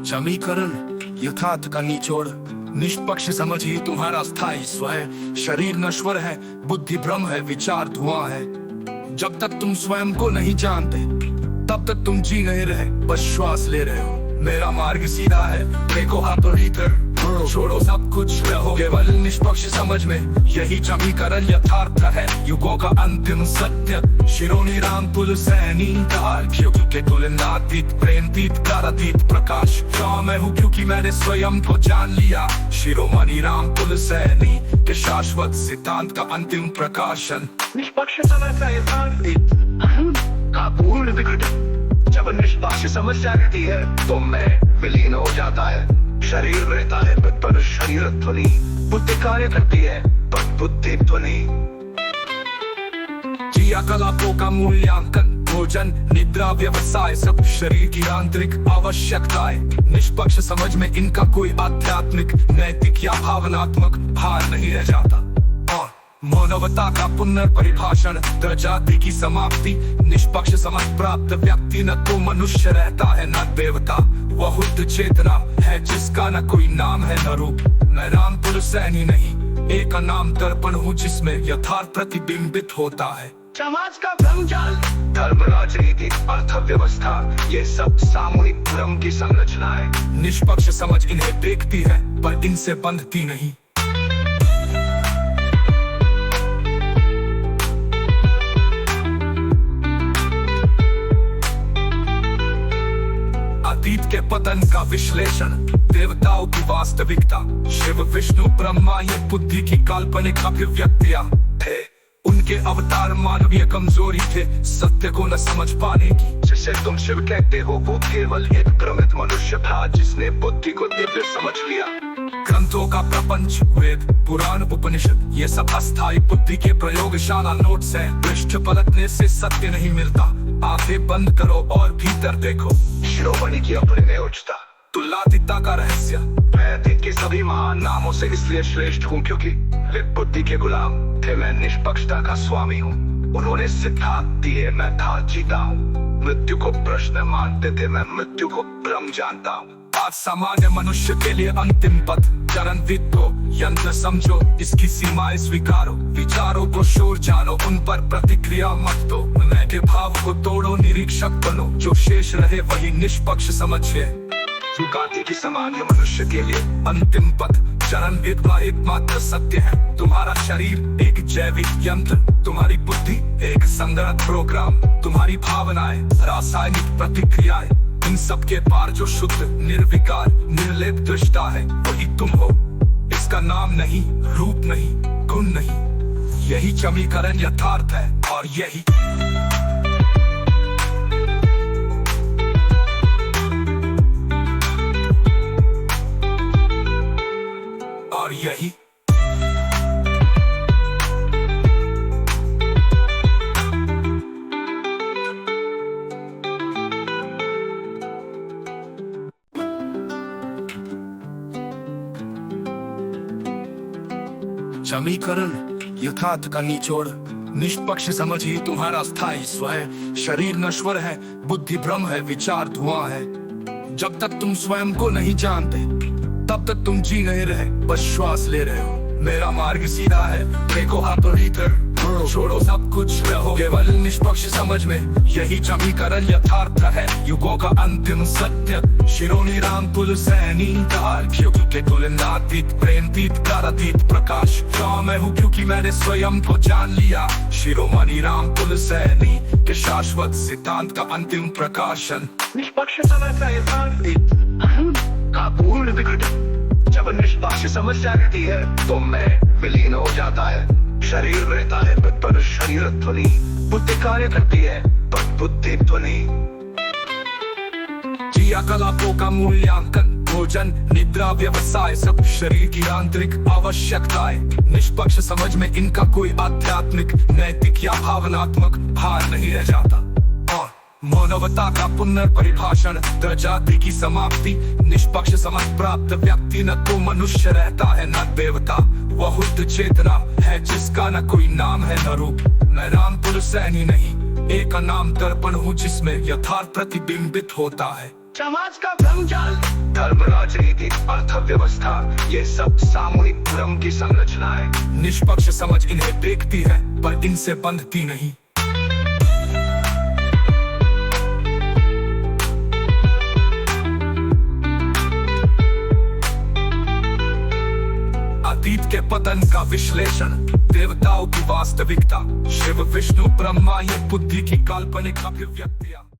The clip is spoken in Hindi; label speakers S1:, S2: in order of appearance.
S1: समीकरण यथार्थ का निचोड़। निष्पक्ष समझ ही तुम्हारा स्थायी स्व है। शरीर नश्वर है, बुद्धि भ्रम है, विचार धुआं है। जब तक तुम स्वयं को नहीं जानते तब तक तुम जी नहीं रहे, बस श्वास ले रहे हो। मेरा मार्ग सीधा है, देखो हाथ और भीतर, छोड़ो सब कुछ, रहो केवल निष्पक्ष समझ में। यही समीकरण यथार्थ है, युगों का अंतिम सत्य। शिरोनी राम तुल सैनी काल, क्योंकि तुलनातीत प्रेमतीत कालातीत प्रकाश। मैं हूँ क्योंकि मैंने स्वयं को जान लिया। शिरोमणि राम तुल सैनी के शाश्वत सिद्धांत का अंतिम प्रकाशन।
S2: निष्पक्ष समझ का यथार्थ का पूर्ण विघटन। जब निष्पक्ष समझ जाती है तो मैं विलीन हो जाता है। शरीर रहता है पर शरीर ध्वनि, बुद्धि कार्य करती है पर बुद्धि ध्वनि।
S1: क्रियाकलापों का मूल्यांकन, भोजन निद्रा व्यवसाय सब शरीर की आंतरिक आवश्यकताएं। निष्पक्ष समझ में इनका कोई आध्यात्मिक, नैतिक या भावनात्मक भार नहीं रह जाता। और मानवता का पुनर्परिभाषण, जाति की समाप्ति। निष्पक्ष समझ प्राप्त व्यक्ति न तो मनुष्य रहता है न देवता। वह शुद्ध चेतना है जिसका न कोई नाम है न रूप। मैं राम तुल सैनी नहीं, एक नाम दर्पण हूँ जिसमें यथार्थ प्रतिबिंबित होता है।
S2: समाज का भ्रमजाल, धर्म, राजनीति, अर्थव्यवस्था, ये सब सामूहिक भ्रम की संरचना है।
S1: निष्पक्ष समझ इन्हें देखती है पर इनसे बंधती नहीं। अतीत के पतन का विश्लेषण, देवताओं की वास्तविकता, शिव विष्णु ब्रह्मा ये बुद्धि की काल्पनिक अभिव्यक्तियां थे। उनके अवतार मानवीय कमजोरी थे, सत्य को न समझ पाने की।
S2: जिसे तुम शिव कहते हो वो केवल एक भ्रमित मनुष्य था जिसने बुद्धि को दिव्य समझ लिया।
S1: ग्रंथों का प्रपंच, वेद, पुराण, उपनिषद, ये सब अस्थायी बुद्धि के प्रयोगशाला नोट्स हैं। पृष्ठ पलटने से सत्य नहीं मिलता। आंखें बंद करो और भीतर देखो।
S2: शिरोमणि की अपने उच्चता,
S1: तुल्यता का रहस्य।
S2: मैं के सभी महान नामों से इसलिए श्रेष्ठ हूँ क्योंकि वे बुद्धि के गुलाम थे, मैं निष्पक्षता का स्वामी हूँ। उन्होंने सिद्धांत दिए, मैं था जीता हूँ। मृत्यु को प्रश्न मानते थे, मैं मृत्यु को ब्रह्म जानता हूँ। आज सामान्य मनुष्य के लिए अंतिम पथ, चरण विद्रो यंत्र समझो, इसकी सीमाएं स्वीकारो। विचारों को शोर जानो, उन पर प्रतिक्रिया मत दो। मैं के भाव को तोड़ो, निरीक्षक बनो। जो शेष रहे वही निष्पक्ष समझिए। गांधी की सामान्य मनुष्य के लिए
S1: अंतिम पथ, चरण विद्वा एकमात्र सत्य है। तुम्हारा शरीर एक जैविक यंत्र, तुम्हारी बुद्धि एक संगणक प्रोग्राम, तुम्हारी भावनाएं रासायनिक प्रतिक्रियाएं। इन सब के पार जो शुद्ध, निर्विकार, निर्लेप दृष्टा है वही तुम हो। इसका नाम नहीं, रूप नहीं, गुण नहीं। यही समीकरण यथार्थ है और यही यही समीकरण यथार्थ का निचोड़। निष्पक्ष समझ ही तुम्हारा स्थायी स्व है। शरीर नश्वर है, बुद्धि भ्रम है, विचार धुआं है। जब तक तुम स्वयं को नहीं जानते तब तक तुम जी नहीं रहे, बस श्वास ले रहे हो। मेरा मार्ग सीधा है, देखो हाथ और भीतर, छोड़ो सब कुछ, रहो केवल निष्पक्ष समझ में। यही समीकरण यथार्थ है, युगों का अंतिम सत्य। शिरोनी राम तुल सैनी काल, क्योंकि तुलनातीत प्रेमतीत कालातीत प्रकाश। मैं हूँ क्योंकि मैंने स्वयं को जान लिया। शिरोमणि राम तुल सैनी के शाश्वत सिद्धांत का अंतिम प्रकाशन।
S2: निष्पक्ष समझ का यथार्थ का पूर्ण विघटन। जब निष्पक्ष समझ जाती है तो मैं विलीन हो जाता है। शरीर रहता है पर शरीर ध्वनि, बुद्धि कार्य करती है पर बुद्धि ध्वनि।
S1: क्रियाकलापों का मूल्यांकन, भोजन निद्रा व्यवसाय सब शरीर की आंतरिक आवश्यकताएं। निष्पक्ष समझ में इनका कोई आध्यात्मिक, नैतिक या भावनात्मक भार नहीं रह जाता। और मानवता का पुनर्परिभाषण, जाति की समाप्ति। निष्पक्ष समझ प्राप्त व्यक्ति न तो मनुष्य रहता है न देवता। वह शुद्ध चेतना है जिसका न कोई नाम है न रूप। मैं राम तुल सैनी नहीं, एक नाम दर्पण हूँ जिसमें यथार्थ प्रतिबिंबित होता है। समाज का भ्रमजाल,
S2: धर्म, राजनीति, अर्थव्यवस्था, ये सब सामूहिक भ्रम की संरचना है।
S1: निष्पक्ष समझ इन्हें देखती है पर इनसे बंधती नहीं। अतीत के पतन का विश्लेषण, देवताओं की वास्तविकता, शिव विष्णु ब्रह्मा ये बुद्धि की काल्पनिक अभिव्यक्तियां।